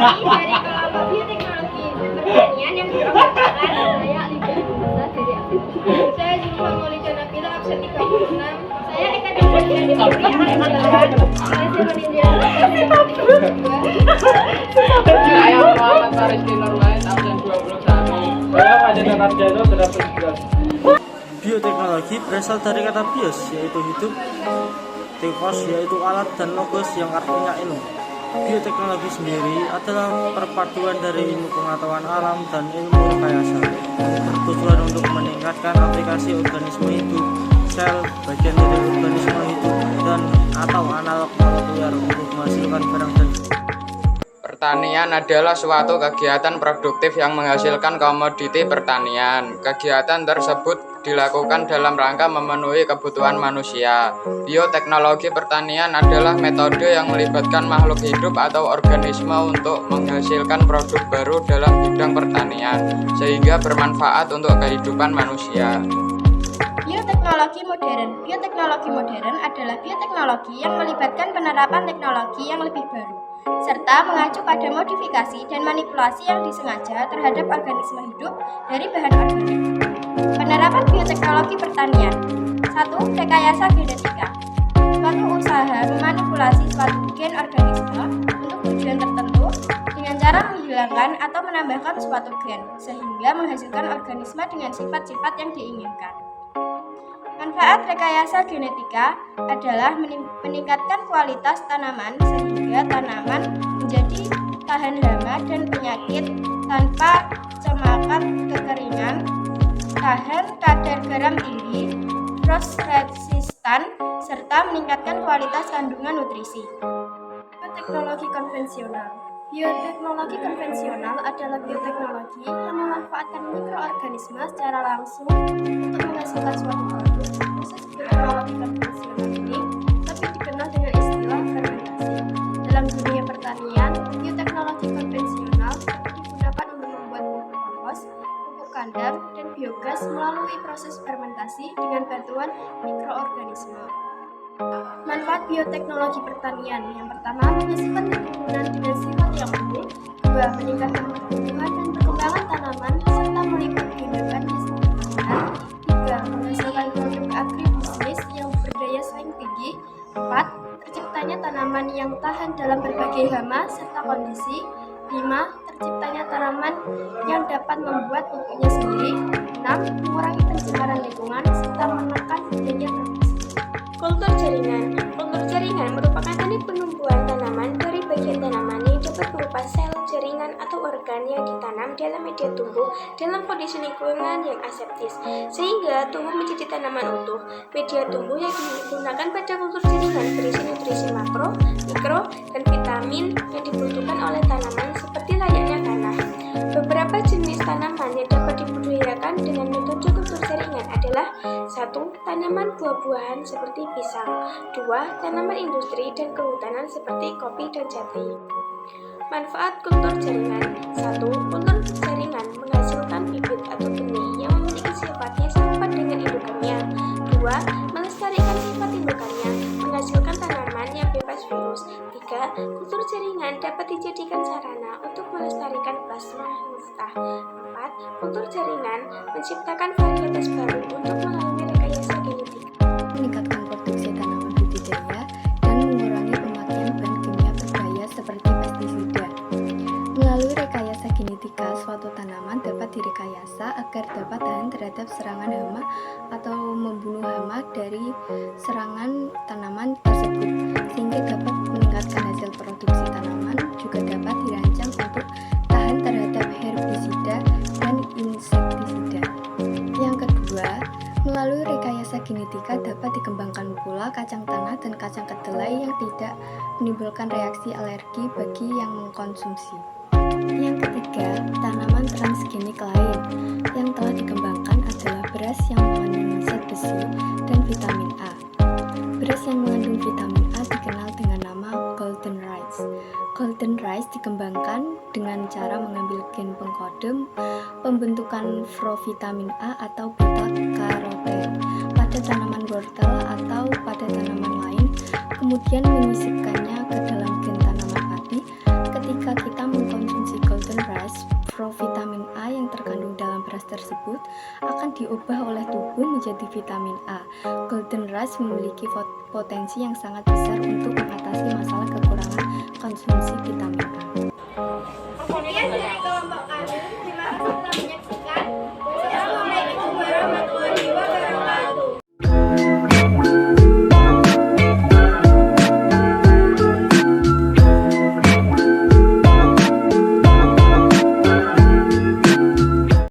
dari kelompok bioteknologi pertanian yang beranggotakan saya Lydia Dunisa dari Akademi. Saya Zulfa Maulida Nabila absen 36. Saya Eka Damalia dari Akademi 8. Saya Sironindya absen 32. Saya Muhammad Farizki Nurmais absen 21. Saya Fadil Narjano berapa 11. Bioteknologi berasal dari kata bios, yaitu hidup, tekos, yaitu alat, dan logos yang artinya ilmu. Bioteknologi sendiri adalah perpaduan dari ilmu pengetahuan alam dan ilmu rekayasa, bertujuan untuk meningkatkan aplikasi organisme hidup, sel, bagian dari organisme hidup, dan atau analog molekuler untuk menghasilkan barang dan Pertanian adalah suatu kegiatan produktif yang menghasilkan komoditi pertanian. Kegiatan tersebut dilakukan dalam rangka memenuhi kebutuhan manusia. Bioteknologi pertanian adalah metode yang melibatkan makhluk hidup atau organisme untuk menghasilkan produk baru dalam bidang pertanian, sehingga bermanfaat untuk kehidupan manusia. Bioteknologi modern. Bioteknologi modern adalah bioteknologi yang melibatkan penerapan teknologi yang lebih baru, serta mengacu pada modifikasi dan manipulasi yang disengaja terhadap organisme hidup dari bahan organik. Penerapan bioteknologi pertanian. 1. Rekayasa genetika. Suatu usaha memanipulasi suatu gen organisme untuk tujuan tertentu dengan cara menghilangkan atau menambahkan suatu gen, sehingga menghasilkan organisme dengan sifat-sifat yang diinginkan. Manfaat rekayasa genetika adalah meningkatkan kualitas tanaman sehingga tanaman menjadi tahan hama dan penyakit tanpa cemakan kekeringan, tahan kadar garam tinggi, frost resistan, serta meningkatkan kualitas kandungan nutrisi. Bioteknologi konvensional. Bioteknologi konvensional adalah bioteknologi yang memanfaatkan mikroorganisme secara langsung untuk menghasilkan suatu produk. Proses bioteknologi konvensional ini lebih dikenal dengan istilah fermentasi. Dalam dunia pertanian, bioteknologi konvensional dapat digunakan untuk membuat pupuk kompos, pupuk kandang, dan biogas melalui proses fermentasi dengan bantuan mikroorganisme. Manfaat bioteknologi pertanian. Yang pertama, menghasilkan keturunan dengan sifat yang unggul. 2. Meningkatkan pertumbuhan dan perkembangan tanaman serta melipat gandakan hasil tanaman. 3. Menghasilkan produk agribisnis yang berdaya saing tinggi. 4. Terciptanya tanaman yang tahan dalam berbagai hama serta kondisi. 5. Terciptanya tanaman yang dapat membuat pupuknya sendiri. 6. Mengurangi pencemaran lingkungan serta menekan biaya produksi. Kultur jaringan. Kultur jaringan merupakan teknik penumbuhan tanaman dari bagian tanaman yang dapat berupa sel, jaringan, atau organ yang ditanam dalam media tumbuh dalam kondisi lingkungan yang aseptis, sehingga tumbuh menjadi tanaman utuh. Media tumbuh yang digunakan pada kultur jaringan berisi nutrisi makro, mikro, dan vitamin yang dibutuhkan oleh tanaman seperti layaknya tanah. Beberapa jenis tanaman yang dapat dibudidayakan dengan metode kultur jaringan adalah 1. Tanaman buah-buahan seperti pisang. 2. Tanaman industri dan kehutanan seperti kopi dan jati. Manfaat kultur jaringan. 1. Kultur jaringan menghasilkan bibit atau benih yang memiliki sifatnya serupa dengan indukannya. 2. Melestarikan sifat indukannya, menghasilkan tanaman yang bebas virus. 3. Kultur jaringan dapat dijadikan sarana untuk melestarikan plasma muftah. 4. Kultur jaringan menciptakan varietas baru untuk melalui rekayasa genetik. Meningkatkan produksi tanaman budidaya dan mengurangi pemakaian bahan kimia berbahaya seperti pestisida. Melalui rekayasa genetika, suatu tanaman dapat direkayasa agar dapat tahan terhadap serangan hama atau membunuh hama dari serangan tanaman tersebut, sehingga dapat meningkatkan hasil produksi tanaman. Juga dapat dirancang untuk tahan terhadap herbisida dan insektisida. Yang kedua, melalui rekayasa genetika dapat dikembangkan pula kacang tanah dan kacang kedelai yang tidak menimbulkan reaksi alergi bagi yang mengkonsumsi. Yang ketiga, tanaman transgenik lain yang telah dikembangkan adalah beras yang mengandung zat besi dan vitamin A. Beras yang mengandung vitamin A dikenal dengan nama golden rice. Golden rice dikembangkan dengan cara mengambil gen pengkode pembentukan provitamin A atau beta-karoten pada tanaman wortel atau pada tanaman lain, kemudian menyisipkannya ke dalam gen tanaman padi. Ketika kita mengkonsumsi golden rice, provitamin A yang terkandung dalam beras tersebut akan diubah oleh tubuh menjadi vitamin A. Golden rice memiliki potensi yang sangat besar untuk mengatasi masalah kekurangan konsumsi vitamin A. Kemudian dari kelompok kami, terima kasih telah menyaksikan.